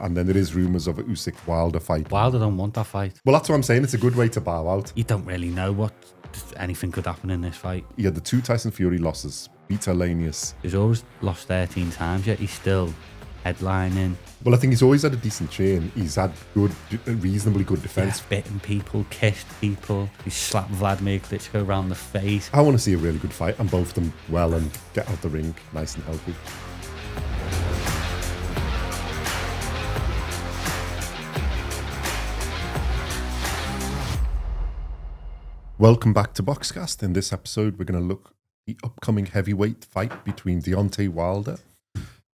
And then there is rumours of a Usyk-Wilder fight. Wilder don't want that fight. Well, that's what I'm saying. It's a good way to bow out. You don't really know what anything could happen in this fight. He had the 2 Tyson Fury losses. Beat Hellenius. He's always lost 13 times, yet he's still headlining. Well, I think he's always had a decent chin. He's had reasonably good defence. Yeah, bitten people, kissed people. He slapped Vladimir Klitschko around the face. I want to see a really good fight and both of them well and get out the ring nice and healthy. Welcome back to BoxCast. In this episode, we're going to look at the upcoming heavyweight fight between Deontay Wilder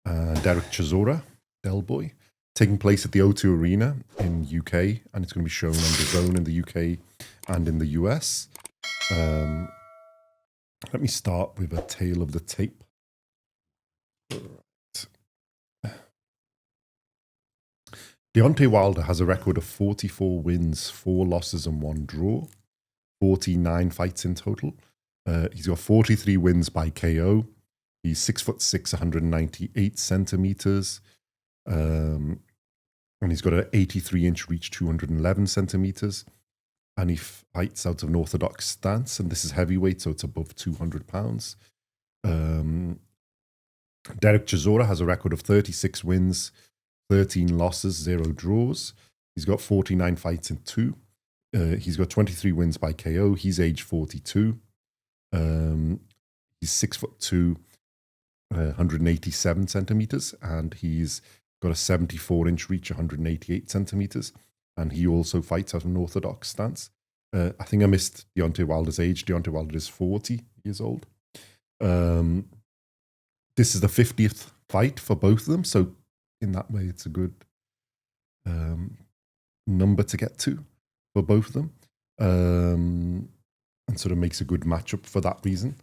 and Derek Chisora, Del Boy, taking place at the O2 Arena in UK, and it's going to be shown on DAZN in the UK and in the US. Let me start with a tale of the tape. Right. Deontay Wilder has a record of 44 wins, 4 losses and 1 draw. 49 fights in total. He's got 43 wins by KO. He's 6'6", 198 centimeters. And he's got an 83-inch reach, 211 centimeters. And he fights out of an orthodox stance. And this is heavyweight, so it's above 200 pounds. Derek Chisora has a record of 36 wins, 13 losses, 0 draws. He's got 49 fights in 2. He's got 23 wins by KO. He's age 42. He's 6'2", 187 centimeters, and he's got a 74-inch reach, 188 centimeters. And he also fights at an orthodox stance. I think I missed Deontay Wilder's age. Deontay Wilder is 40 years old. This is the 50th fight for both of them, so in that way, it's a good number to get to for both of them, and sort of makes a good matchup for that reason.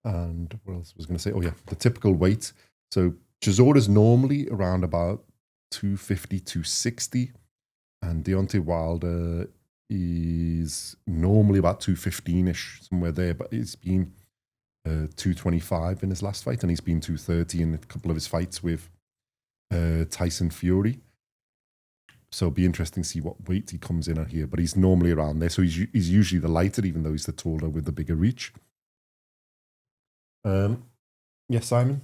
And what else was I going to say? Oh yeah, the typical weight. So Chisora is normally around about 250, 260, and Deontay Wilder is normally about 215-ish, somewhere there, but it's been 225 in his last fight, and he's been 230 in a couple of his fights with Tyson Fury. So it'll be interesting to see what weight he comes in at here. But he's normally around there. So he's usually the lighter, even though he's the taller with the bigger reach. Yes, Simon?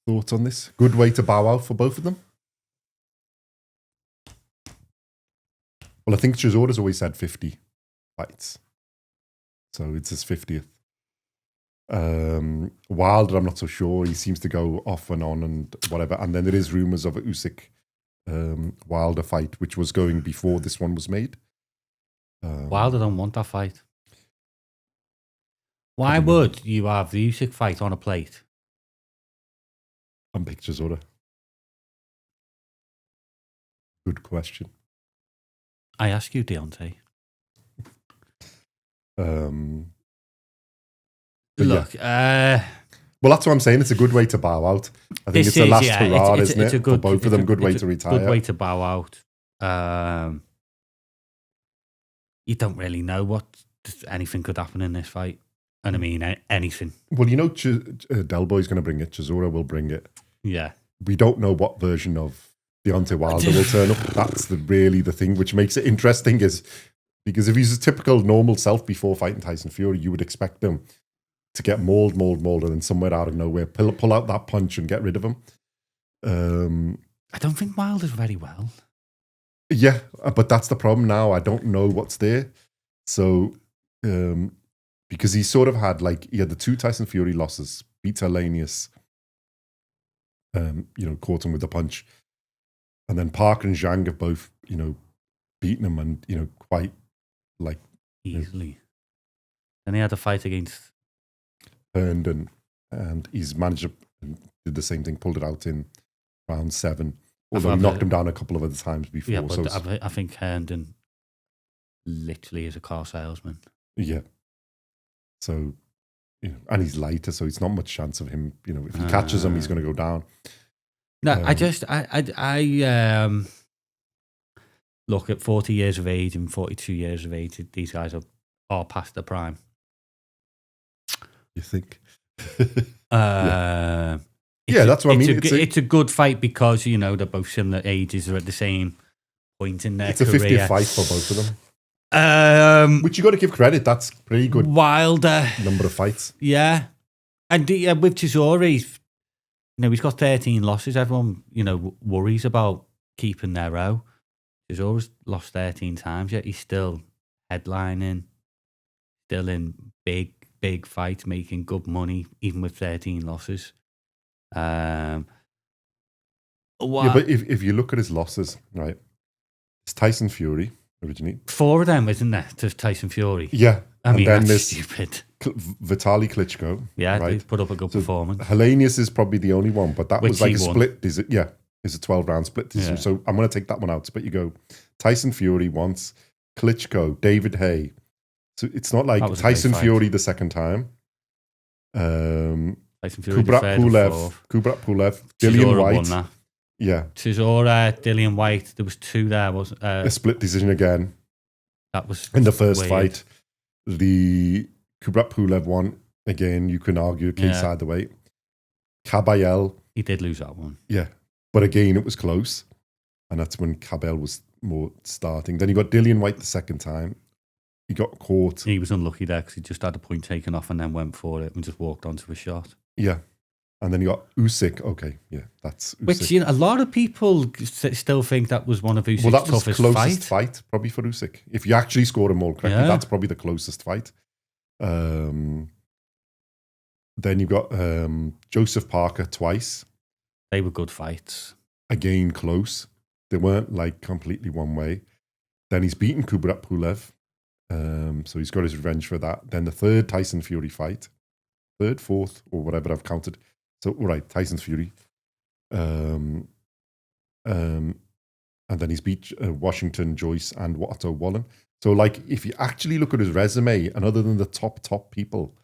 Thoughts on this? Good way to bow out for both of them? Well, I think Chisora's always had 50 fights. So it's his 50th. Wilder, I'm not so sure. He seems to go off and on and whatever. And then there is rumours of a Usyk Wilder fight, which was going before this one was made. Wilder don't want that fight. Why would you have the Usyk fight on a plate? On pictures order. Good question. I ask you, Deontay. Look, yeah. Well, that's what I'm saying. It's a good way to bow out. I think it's the last hurrah, isn't it? For both of them, good way to retire. Good way to bow out. You don't really know what anything could happen in this fight. And I mean, anything. Well, you know, Del Boy's going to bring it. Chisora will bring it. Yeah. We don't know what version of Deontay Wilder will turn up. That's really the thing, which makes it interesting, is because if he's a typical normal self before fighting Tyson Fury, you would expect him to get mauled, and then somewhere out of nowhere, pull out that punch and get rid of him. I don't think Wilder's very well. Yeah, but that's the problem now. I don't know what's there. So, because he sort of had, he had the 2 Tyson Fury losses, beat Hellenius, caught him with the punch. And then Parker and Zhang have both, beaten him and, quite, easily. And he had a fight against Herndon, and he's managed to did the same thing, pulled it out in round 7. Although he knocked him down a couple of other times before. Yeah, but so I think Herndon literally is a car salesman. Yeah. So, and he's lighter, so it's not much chance of him, if he catches him, he's going to go down. No, I look at 40 years of age and 42 years of age. These guys are past the prime. You think? Yeah. that's what I mean. It's a good fight because, they're both similar ages, they're at the same point in their career. It's a 50th fight for both of them. Which you got to give credit. That's pretty good. Wilder. Number of fights. Yeah. And with Chisora, he's got 13 losses. Everyone, worries about keeping their row. Chisora's lost 13 times, yet he's still headlining, still in big fights, making good money, even with 13 losses. Yeah, but if you look at his losses, right, it's Tyson Fury originally. 4 of them, isn't there, to Tyson Fury? Yeah. I mean, that's stupid. Vitaly Klitschko. Yeah, right? He put up a good performance. Helenius is probably the only one, but that was like a split. It's a 12-round split decision. Yeah. So I'm going to take that one out. But you go Tyson Fury once, Klitschko, David Haye. So it's not like Tyson Fury the second time. Tyson Fury Kubrat Pulev, Dillian White. Won that. Yeah. Chisora, Dillian White. There was 2 there, wasn't a split decision again. That was in the first fight. The Kubrat Pulev one, again, you can argue a case either way. Kabayel. He did lose that one. Yeah. But again, it was close. And that's when Kabayel was more starting. Then you got Dillian White the second time. He got caught. He was unlucky there because he just had a point taken off and then went for it and just walked onto a shot. Yeah. And then you got Usyk. Okay, yeah, that's Usyk. Which, a lot of people still think that was one of Usyk's toughest fights. Well, that was the closest fight, probably, for Usyk. If you actually scored them all correctly, that's probably the closest fight. Then you've got Joseph Parker twice. They were good fights. Again, close. They weren't like completely one way. Then he's beaten Kubrat Pulev. So he's got his revenge for that. Then the third Tyson Fury fight. Third, fourth, or whatever I've counted. So, all right, Tyson Fury. And then he's beat Washington, Joyce, and Otto Wallen. So, like, if you actually look at his resume, and other than the top people,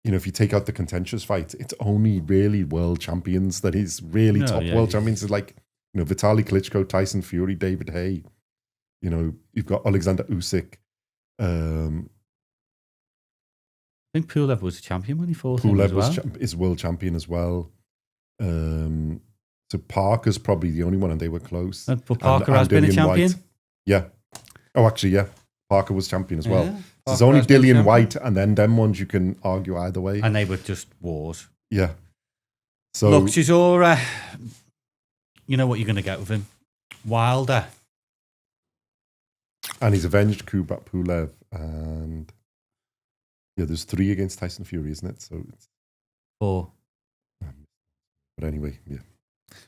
if you take out the contentious fights, it's only really world champions that he's really world champions. It's like, Vitaly Klitschko, Tyson Fury, David Haye. You've got Alexander Usyk. I think Pulev was a champion when he fought him as well. Is world champion as well. So Parker's probably the only one, and they were close. But Parker has been a champion? White. Yeah. Oh, actually, yeah. Parker was champion as well. So there's only Dillian White, and then them ones you can argue either way. And they were just wars. Yeah. So look, Chisora, you know what you're going to get with him. Wilder. And he's avenged Kubrat Pulev, and there's 3 against Tyson Fury, isn't it? So it's 4. But anyway, yeah.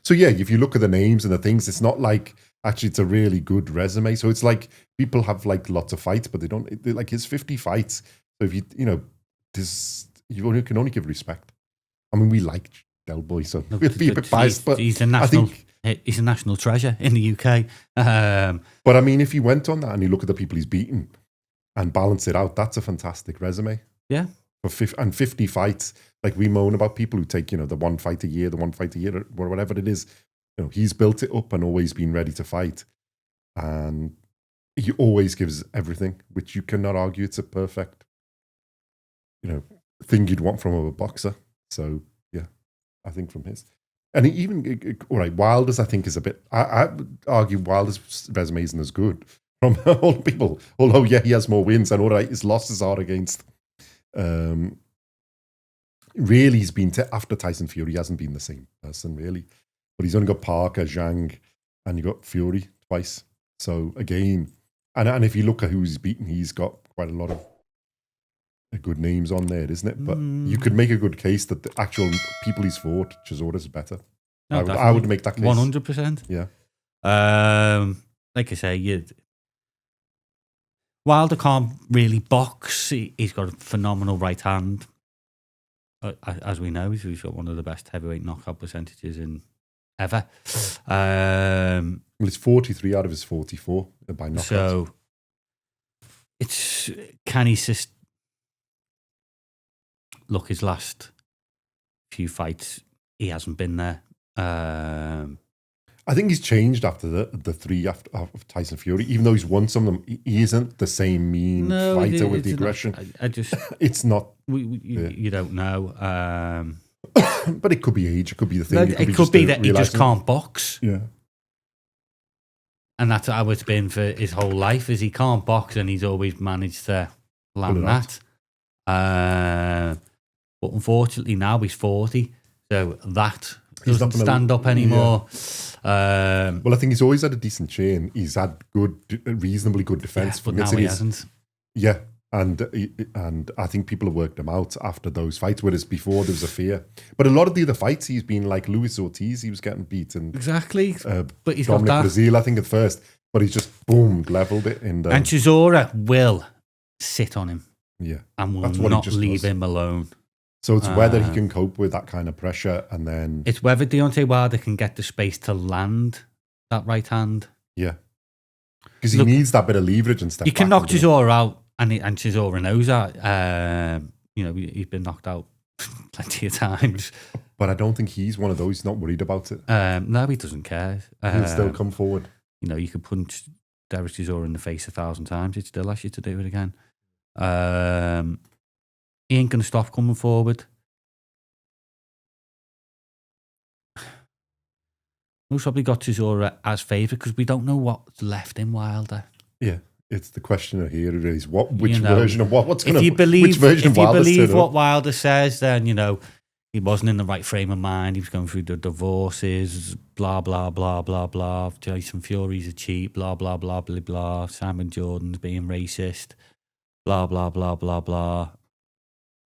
So yeah, if you look at the names and the things, it's not like actually it's a really good resume. So it's like people have like lots of fights, but they don't like his 50 fights. So if you can only give respect. I mean, we like Del Boy, so we'll be a bit biased, but he's a national treasure in the UK. But I mean, if you went on that and you look at the people he's beaten and balance it out, that's a fantastic resume. Yeah. For 50 fights, like we moan about people who take, the one fight a year, or whatever it is. He's built it up and always been ready to fight. And he always gives everything, which you cannot argue. It's a perfect, thing you'd want from a boxer. So, yeah, I think from his. And all right, Wilder's, I think, is a bit, I would argue Wilder's resume isn't as good from all people. Although, yeah, he has more wins, and all right, his losses are against, really, he's been, after Tyson Fury, he hasn't been the same person, really. But he's only got Parker, Zhang, and you got Fury twice. So, again, and if you look at who he's beaten, he's got quite a lot of good names on there, isn't it? But you could make a good case that the actual people he's fought, Chisora's better. No, I would make that case. 100%. Yeah. Like I say, Wilder can't really box. He's got a phenomenal right hand. As we know, he's got one of the best heavyweight knockout percentages in ever. Well, it's 43 out of his 44 by knockout. So, can he look, his last few fights, he hasn't been there. I think he's changed after the 3 of Tyson Fury. Even though he's won some of them, he isn't the same fighter with the aggression. I just it's not. You don't know. But it could be age. It could be the thing. It could be that he just can't box. Yeah. And that's how it's been for his whole life, is he can't box and he's always managed to land that. But unfortunately now he's 40, so that doesn't stand up anymore. Yeah. Well, I think he's always had a decent chin. He's had reasonably good defense. But now he hasn't. Yeah. And I think people have worked him out after those fights, whereas before there was a fear. But a lot of the other fights he's been like Luis Ortiz, he was getting beaten. Exactly. But he's Dominic got that. Brazil, I think, at first. But he's just, boom, leveled it. And Chisora will sit on him. Yeah. And will not leave him alone. So it's whether he can cope with that kind of pressure, and then... It's whether Deontay Wilder can get the space to land that right hand. Yeah. Because he needs that bit of leverage and stuff. You can knock Chisora out, and Chisora knows that. He's been knocked out plenty of times. But I don't think he's one of those. He's not worried about it. No, he doesn't care. He'll still come forward. You could punch Derek Chisora in the face 1,000 times. He'd still ask you to do it again. He ain't going to stop coming forward. Most probably got Chisora as favourite because we don't know what's left in Wilder. Yeah, it's the question here is which version of what's going to... If you believe what Wilder says, then, he wasn't in the right frame of mind. He was going through the divorces, blah, blah, blah, blah, blah. Tyson Fury's a cheat, blah, blah, blah, blah, blah. Simon Jordan's being racist, blah, blah, blah, blah, blah.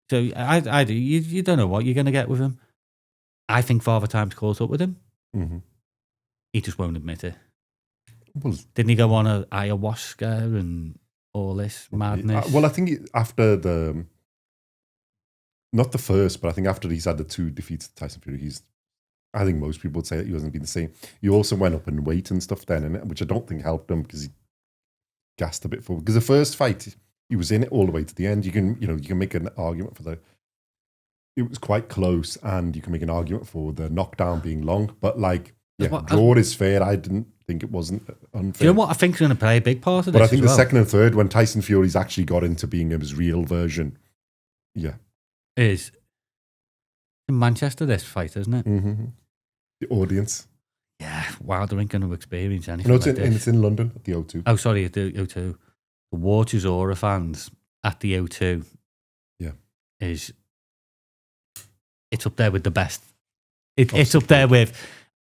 So you don't know what you're going to get with him. I think Father Time's caught up with him. Mm-hmm. He just won't admit it. Well, didn't he go on a ayahuasca and all this madness? Well, I think after not the first, but I think after he's had the 2 defeats to Tyson Fury, I think most people would say that he hasn't been the same. He also went up in weight and stuff then, which I don't think helped him because he gassed a bit forward. Because the first fight, he was in it all the way to the end. You can make an argument for it was quite close, and you can make an argument for the knockdown being long. But draw is fair. I didn't think it wasn't unfair. Do you know what I think is going to play a big part of this? But I think the second and third, when Tyson Fury's actually got into being his real version, is in Manchester. This fight, isn't it? Mm-hmm. The audience. Yeah, Wilder ain't going to experience anything. No, it's in London at the O2. Oh, sorry, at the O2. The War Chisora fans at the O2. Yeah, it's up there with the best. It's up there with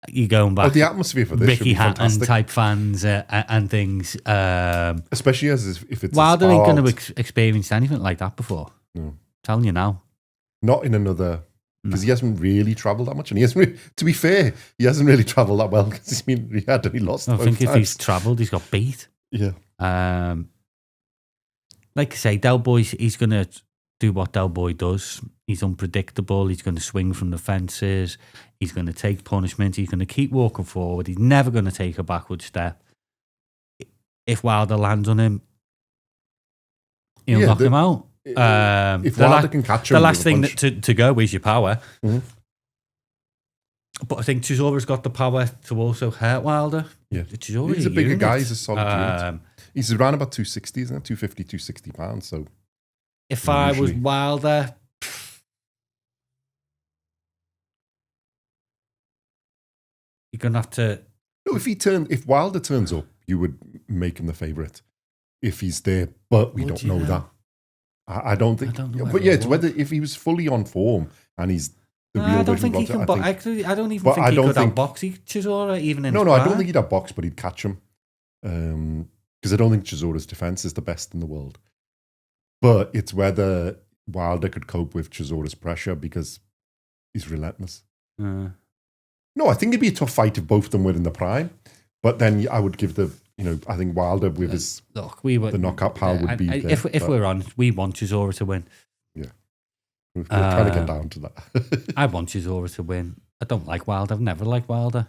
you going back. The atmosphere for this Ricky Hatton type fans and things. Especially if it's Wilder ain't going to experience anything like that before. No, I'm telling you now. Not in another. Because he hasn't really travelled that much, and he hasn't. To be fair, he hasn't really travelled that well because he had only lost. I think if he's travelled, he's got beat. Yeah. Like I say, Del Boy, he's going to do what Del Boy does. He's unpredictable. He's going to swing from the fences. He's going to take punishment. He's going to keep walking forward. He's never going to take a backward step. If Wilder lands on him, he'll knock him out. If Wilder can catch him, the last thing to go is your power. Mm-hmm. But I think Chisora's got the power to also hurt Wilder. Yeah, Chisora's he's a bigger guy. He's a solid unit. He's around about 260, isn't it? 250, 260 pounds. So if I was Wilder, you're gonna have to. No, if Wilder turns up, you would make him the favourite if he's there. But we don't know that. I don't think. But yeah, it's whether if he was fully on form and he's the real. I don't think he can. Actually, I don't even think he could outbox Chisora even in. No, I don't think he'd outbox, but he'd catch him. Because I don't think Chisora's defense is the best in the world. But it's whether Wilder could cope with Chisora's pressure because he's relentless. No, I think it'd be a tough fight if both of them were in the prime. But then I would give I think Wilder with his the knockout power would be there. If we're honest, we want Chisora to win. Yeah. We're trying to get down to that. I want Chisora to win. I don't like Wilder. I've never liked Wilder.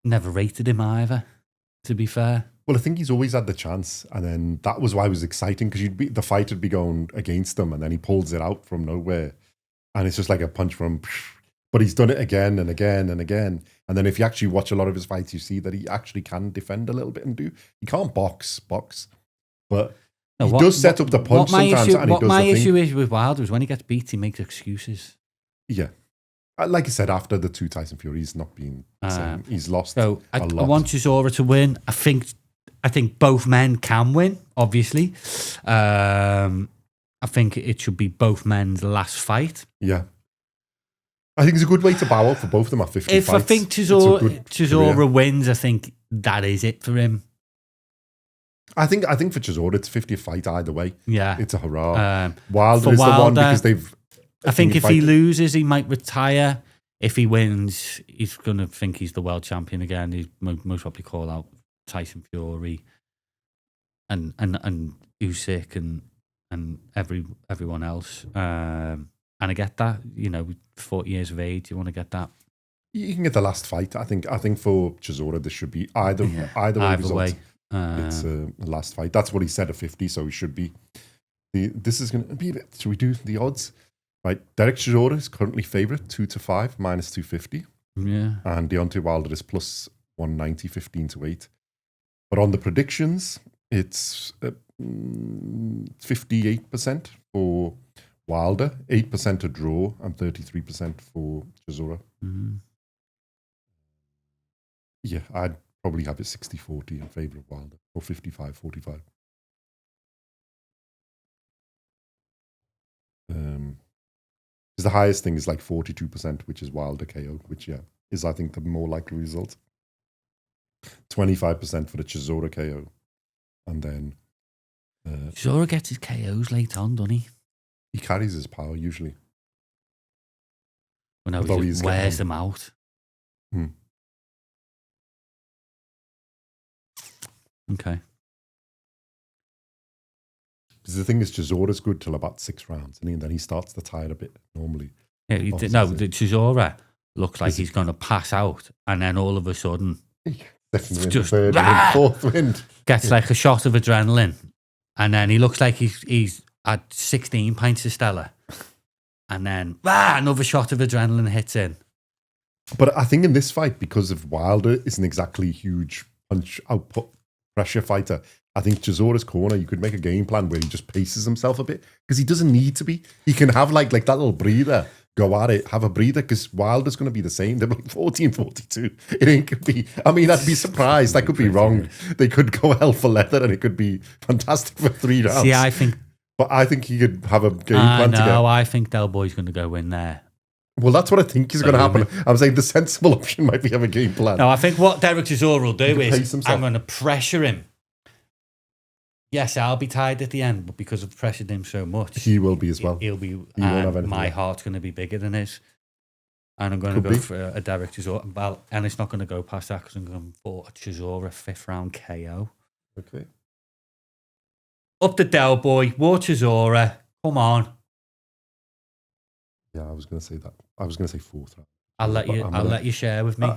Never rated him either, to be fair. Well, I think he's always had the chance, and then that was why it was exciting because the fight would be going against him, and then he pulls it out from nowhere, and it's just like a punch from. But he's done it again and again and again, and then if you actually watch a lot of his fights, you see that he actually can defend a little bit and do. He can't box, but No, He does set up the punch sometimes, and he does my the thing. issue is with Wilder is when he gets beat, he makes excuses. Yeah. Like I said, after the 2 Tyson Fury, he's not been the same. He's lost So a lot. I want Chisora to win. I think both men can win, obviously. I think it should be both men's last fight. Yeah. I think it's a good way to bow out for both of them at 50 If fights. I think Chisora wins, I think that is it for him. I think for Chisora, it's 50th fight either way. Yeah. It's a hurrah. Wilder is the one because they've... I think if he loses, he might retire. If he wins, he's going to think he's the world champion again. He's most probably call out Tyson Fury and Usyk and everyone else. And I get that, 40 years of age, you want to get that. You can get the last fight. I think for Chisora, this should be either way. It's a last fight. That's what he said at 50, so he should be. This is going to be... Should we do the odds? Right, Derek Chisora is currently favourite, 2-5, minus 250. Yeah. And Deontay Wilder is plus 190, 15-8. But on the predictions, it's 58% for Wilder, 8% a draw, and 33% for Chisora. Mm-hmm. Yeah, I'd probably have it 60-40 in favour of Wilder, or 55-45. Because the highest thing is like 42%, which is Wilder KO, which, is I think the more likely result. 25% for the Chisora KO. And then... Chisora gets his KOs late on, doesn't he? He carries his power, usually. Well, no, he just wears them out. Okay. Because the thing is, Chisora's good till about 6 rounds, and then he starts to tire a bit normally. Yeah, the Chisora looks like he's going to pass out, and then all of a sudden, just third wind, fourth wind, gets like a shot of adrenaline, and then he looks like he's had 16 pints of Stella, and then another shot of adrenaline hits in. But I think in this fight, because of Wilder isn't exactly a huge punch output pressure fighter, I think Chisora's corner, you could make a game plan where he just paces himself a bit, because he doesn't need to be. He can have like that little breather, go at it, have a breather, because Wilder's going to be the same. They're like 14-42. It ain't going to be, I mean, I'd be surprised. I could be wrong. They could go hell for leather and it could be fantastic for 3 rounds. See, I think... But I think he could have a game plan together. No, I think Del Boy's going to go in there. Well, that's what I think is going to happen. I'm saying the sensible option might be have a game plan. No, I think what Derek Chisora will do is I'm going to pressure him. Yes, I'll be tired at the end, but because I've pressured him so much, he will be as well. He'll be. My heart's going to be bigger than his, and I'm going to go for a Derek Chisora. Well, and it's not going to go past that because I'm going for a Chisora 5th round KO. Okay. Up the Del Boy, war Chisora. Come on. Yeah, I was going to say that. I was going to say 4th round. I'll let you share with me.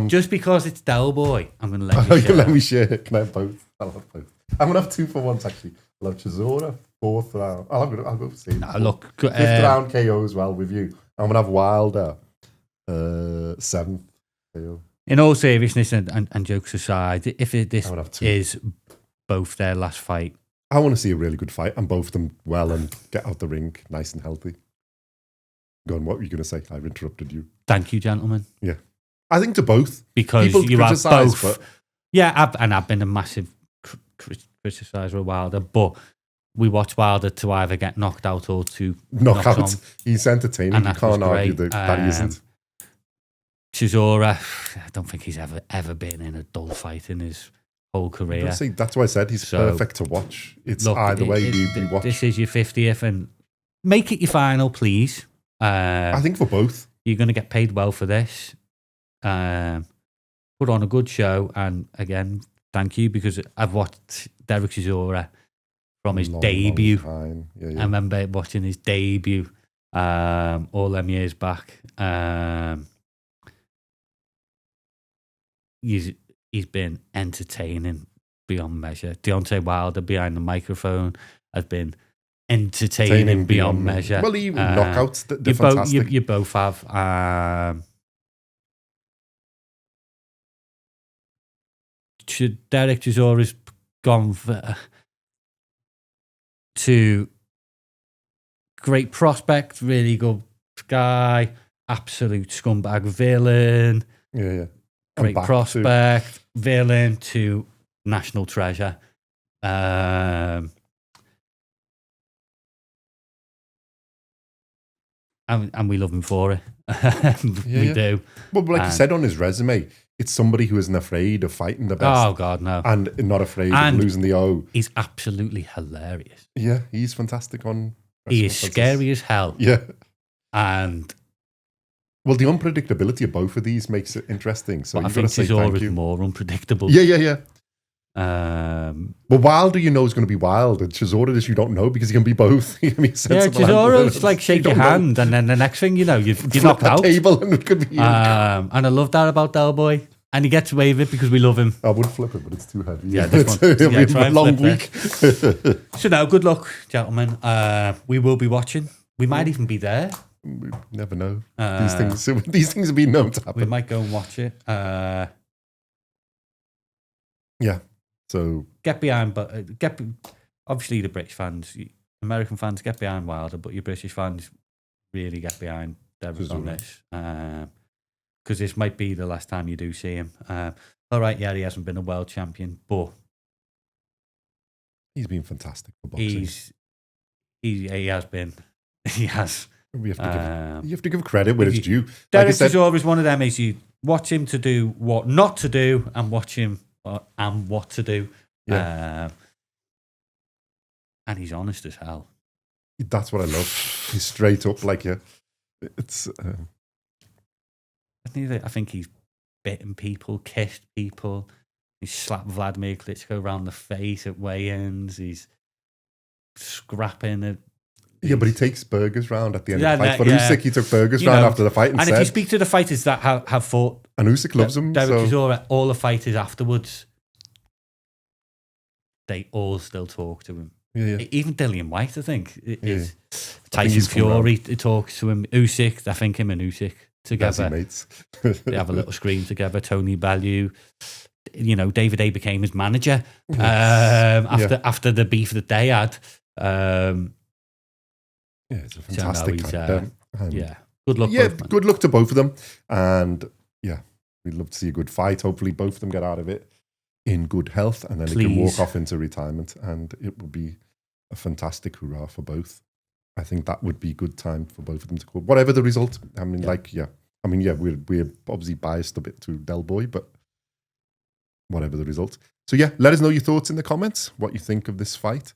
Just because it's Del Boy, I'm going to let you share. Let me share. Can I have both? I'll have both. I'm going to have 2 for once, actually. I'll have Chisora, 4th round. I'll go for same. No, look, 5th round KO as well with you. I'm going to have Wilder, 7th KO. In all seriousness and jokes aside, this is both their last fight. I want to see a really good fight and both of them well and get out the ring nice and healthy. Go on, what were you going to say? I've interrupted you. Thank you, gentlemen. Yeah. I think to both. Because you have both. But... Yeah, I've been a massive criticiser of Wilder, but we watch Wilder to either get knocked out or to knock out. He's entertaining. You can't argue that he isn't. Chisora, I don't think he's ever been in a dull fight in his whole career. That's why I said he's perfect to watch. It's either way you watch. This is your 50th, and make it your final, please. I think for both. You're going to get paid well for this. Put on a good show, and again, thank you, because I've watched Derek Chisora from his debut. Long yeah. I remember watching his debut all them years back. He's been entertaining beyond measure. Deontay Wilder behind the microphone has been entertaining beyond measure. Well, even knockouts, they're fantastic. You both have. Derek Chisora's gone for... to great prospect, really good guy, absolute scumbag villain. Yeah. Great prospect, villain to national treasure. And we love him for it. We do. Well, like you said on his resume, it's somebody who isn't afraid of fighting the best. Oh, God, no. And not afraid of losing the O. He's absolutely hilarious. Yeah, he's fantastic on... He is scary as hell. Yeah. And... Well, the unpredictability of both of these makes it interesting. So I think Chisora is more unpredictable. Yeah. Well, Wilder, is going to be wild, and Chisora is you don't know because he can be both. Chisora's like shake your hand, and then the next thing you know, you're knocked out. Table and it could be. And I love that about Del Boy, and he gets away with it because we love him. I would flip it, but it's too heavy. Yeah, this one. It'll be a long week. So now, good luck, gentlemen. We will be watching. We might even be there. We never know. These things have been known to happen. We might go and watch it. Yeah. So get behind, but obviously the British fans, American fans get behind Wilder, but your British fans really get behind Derek on this, because this might be the last time you do see him. All right, he hasn't been a world champion, but he's been fantastic for boxing. He has been. He has. You have to give credit where it's due. Derek Chisora is one of them. Is you watch him to do what not to do, and watch him and what to do. Yeah. And he's honest as hell. That's what I love. He's straight up like you. It's. I think he's bitten people, kissed people. He's slapped Vladimir Klitschko around the face at weigh-ins. He's scrapping. Yeah, but he takes burgers round at the end of the fight. For Usyk, he took burgers round after the fight and said... if you speak to the fighters that have fought... And Usyk loves him. Derek Chisora, all the fighters afterwards, they all still talk to him. Yeah. Even Dillian White, I think. Tyson Fury talks to him. Usyk, I think him and Usyk together. Mates. They have a little screen together. Tony Bellew. David A became his manager after the beef that they had. Yeah, it's a fantastic character. Good luck. Yeah, good luck to both of them. And yeah, we'd love to see a good fight. Hopefully both of them get out of it in good health, and then they can walk off into retirement, and it would be a fantastic hurrah for both. I think that would be a good time for both of them to call. Whatever the result. We're obviously biased a bit to Del Boy, but whatever the result. So yeah, let us know your thoughts in the comments, what you think of this fight.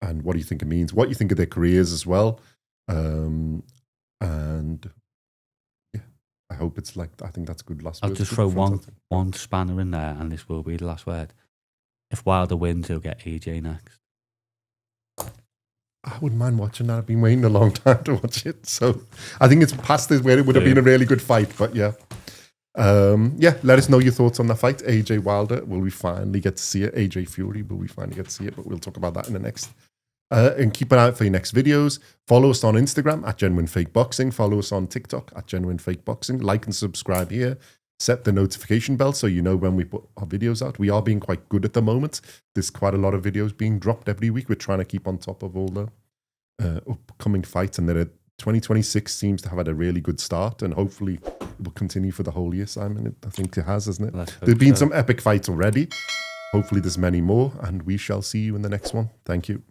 And what do you think it means? What you think of their careers as well? And yeah, I hope it's like, I think that's a good last word. I'll just throw one spanner in there, and this will be the last word. If Wilder wins, he'll get AJ next. I wouldn't mind watching that. I've been waiting a long time to watch it. So I think it's past this where it would have been a really good fight. But yeah. Let us know your thoughts on the fight. AJ Wilder, will we finally get to see it? AJ Fury, will we finally get to see it? But we'll talk about that in the next. And keep an eye out for your next videos. Follow us on Instagram at GenuineFakeBoxing. Follow us on TikTok at GenuineFakeBoxing. Like and subscribe here. Set the notification bell so you know when we put our videos out. We are being quite good at the moment. There's quite a lot of videos being dropped every week. We're trying to keep on top of all the upcoming fights, and 2026 seems to have had a really good start, and hopefully it will continue for the whole year, Simon. I think it has, hasn't it? There's been some epic fights already. Hopefully there's many more, and we shall see you in the next one. Thank you.